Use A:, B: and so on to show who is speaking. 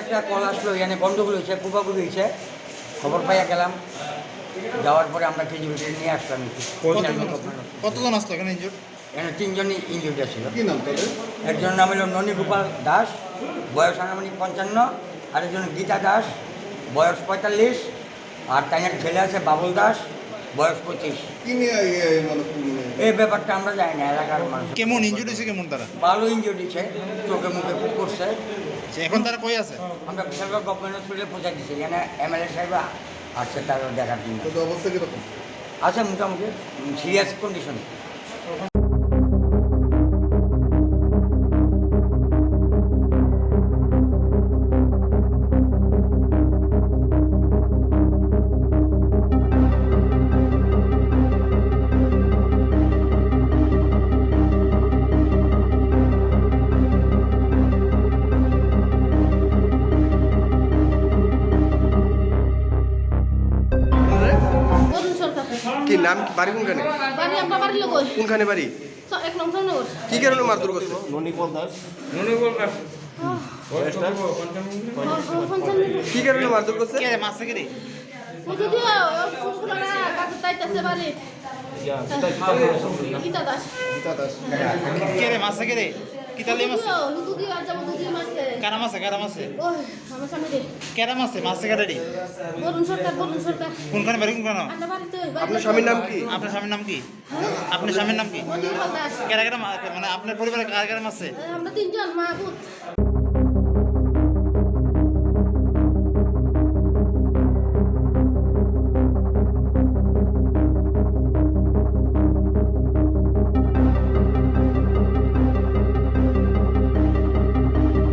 A: একটা কল আসলো, এখানে গন্ডগোল হয়েছে, কুপাকুপি হয়েছে। খবর পাইয়া গেলাম, যাওয়ার পরে আমরা ক্যাজুয়ালিটি নিয়ে আসলাম।
B: কতজন আসতো এখানে ইনজুর?
A: এখানে 3 জনই ইনজিউর্ড ছিল।
B: কি নাম তাদের?
A: একজনের নাম হলো ননী গোপাল দাস, বয়স আনুমানিক 55। আরেকজন গীতা দাস, বয়স 45। আর তাইনার ছেলে আছে বাবুল দাস, বয়স 25।
B: কি নিয়ে
A: এই ব্যাপারটা আমরা জানি না, এলাকার মানুষ।
B: কেমন ইনজুরি হয়েছে কেমন তারা?
A: ভালো ইনজিউর্ড দিচ্ছে, চোখে মুখে খুব করছে।
B: এখন তারা কই আছে?
A: আমরা বিশালগড় গভর্নমেন্ট হসপিটালে পৌঁছাই দিচ্ছি। এখানে এমএলএ সাহেব আসছে তারও দেখার জন্য।
B: অবস্থা কিরকম?
A: আছে মোটামুটি সিরিয়াস কন্ডিশন।
C: কি নাম কি বাড়ি কোনখানে?
D: বাড়ি আমরা বাড়ি লোক
C: কোনখানে বাড়ি?
D: এক নং নগর।
C: কি কারণে মারধর করছে? কি কারণে মারধর করছে?
B: কে মারছে কে রে?
D: ওই যদি ফুলফুলারা কাছে তাইতাছে বাড়ি গীতা দাস।
B: কে রে মারছে কে রে? কি তালে মারছে?
D: হিন্দু দিয়ে আর যাবো দুদিন মারছে।
B: কারা মারছে? কারা মারছে?
D: ওই আমার স্বামী রে
B: কেরা মারছে? মারছে কারা রে?
D: বরুণ সরকার
B: কোনখানে বাড়ি কোনখানে?
D: আমরা বাড়িতে
C: আপনার স্বামীর নাম কি?
B: আপনার স্বামীর নাম কি? আপনার স্বামীর নাম কি?
D: নদী গোপাল দাস।
B: কেরা কেরা মানে আপনার পরিবারে কারা কারা মারছে?
D: আমরা 3 জন মা পুত।